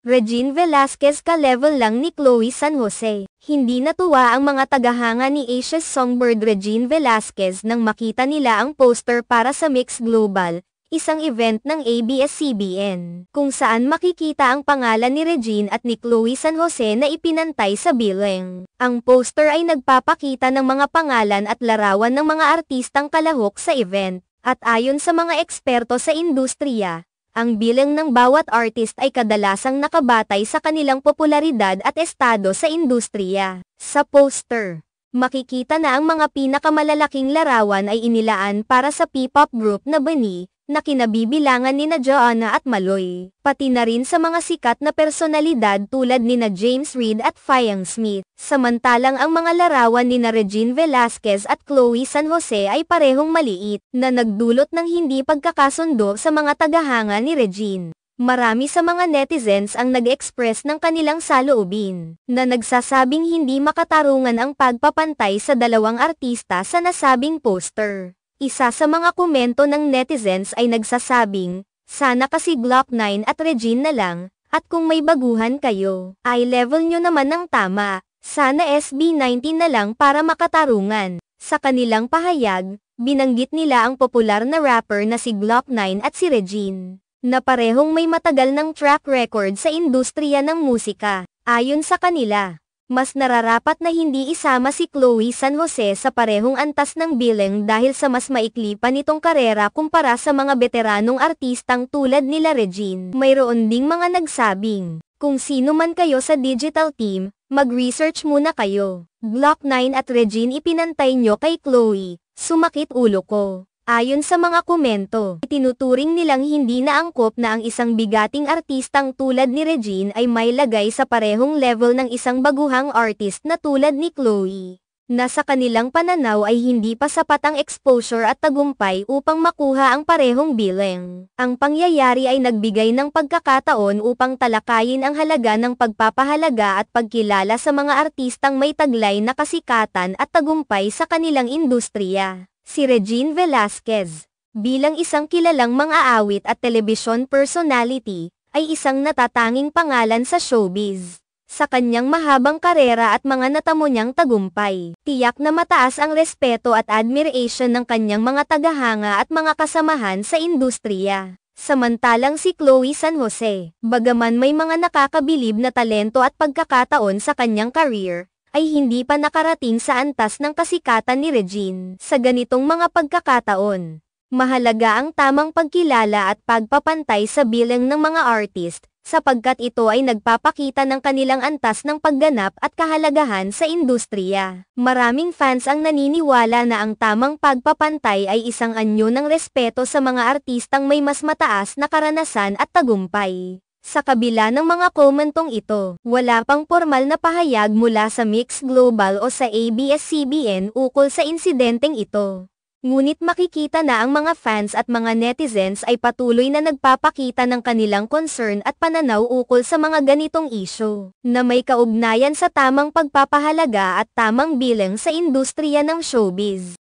Regine Velasquez ka-level lang ni Chloe San Jose. Hindi natuwa ang mga tagahanga ni Asia's Songbird Regine Velasquez nang makita nila ang poster para sa Mix Global, isang event ng ABS-CBN, kung saan makikita ang pangalan ni Regine at ni Chloe San Jose na ipinantay sa billing. Ang poster ay nagpapakita ng mga pangalan at larawan ng mga artistang kalahok sa event, at ayon sa mga eksperto sa industriya, ang bilang ng bawat artist ay kadalasang nakabatay sa kanilang popularidad at estado sa industriya. Sa poster, makikita na ang mga pinakamalalaking larawan ay inilaan para sa P-pop group na BANI, na kinabibilangan nina Joanna at Maloy, pati na rin sa mga sikat na personalidad tulad nina James Reid at Fiang Smith. Samantalang ang mga larawan nina Regine Velasquez at Chloe San Jose ay parehong maliit, na nagdulot ng hindi pagkakasundo sa mga tagahanga ni Regine. Marami sa mga netizens ang nag-express ng kanilang saloobin, na nagsasabing hindi makatarungan ang pagpapantay sa dalawang artista sa nasabing poster. Isa sa mga komento ng netizens ay nagsasabing, sana kasi Glock 9 at Regine na lang, at kung may baguhan kayo, ay level nyo naman ng tama, sana SB19 na lang para makatarungan. Sa kanilang pahayag, binanggit nila ang popular na rapper na si Glock 9 at si Regine, na parehong may matagal ng track record sa industriya ng musika. Ayon sa kanila, mas nararapat na hindi isama si Chloe San Jose sa parehong antas ng billing dahil sa mas maikli pa nitong karera kumpara sa mga veteranong artistang tulad nila Regine. Mayroon ding mga nagsabing, kung sino man kayo sa digital team, mag-research muna kayo. Glock 9 at Regine ipinantay nyo kay Chloe, sumakit ulo ko. Ayon sa mga komento, itinuturing nilang hindi naangkop na ang isang bigating artistang tulad ni Regine ay may lagay sa parehong level ng isang baguhang artist na tulad ni Chloe, na sa kanilang pananaw ay hindi pa sapat ang exposure at tagumpay upang makuha ang parehong billing. Ang pangyayari ay nagbigay ng pagkakataon upang talakayin ang halaga ng pagpapahalaga at pagkilala sa mga artistang may taglay na kasikatan at tagumpay sa kanilang industriya. Si Regine Velasquez, bilang isang kilalang mang-aawit at telebisyon personality, ay isang natatanging pangalan sa showbiz. Sa kanyang mahabang karera at mga natamo niyang tagumpay, tiyak na mataas ang respeto at admiration ng kanyang mga tagahanga at mga kasamahan sa industriya. Samantalang si Chloe San Jose, bagaman may mga nakakabilib na talento at pagkakataon sa kanyang career, ay hindi pa nakarating sa antas ng kasikatan ni Regine. Sa ganitong mga pagkakataon, mahalaga ang tamang pagkilala at pagpapantay sa bilang ng mga artist, sapagkat ito ay nagpapakita ng kanilang antas ng pagganap at kahalagahan sa industriya. Maraming fans ang naniniwala na ang tamang pagpapantay ay isang anyo ng respeto sa mga artistang may mas mataas na karanasan at tagumpay. Sa kabila ng mga komentong ito, wala pang formal na pahayag mula sa Mix Global o sa ABS-CBN ukol sa insidenteng ito. Ngunit makikita na ang mga fans at mga netizens ay patuloy na nagpapakita ng kanilang concern at pananaw ukol sa mga ganitong isyu, na may kaugnayan sa tamang pagpapahalaga at tamang bilang sa industriya ng showbiz.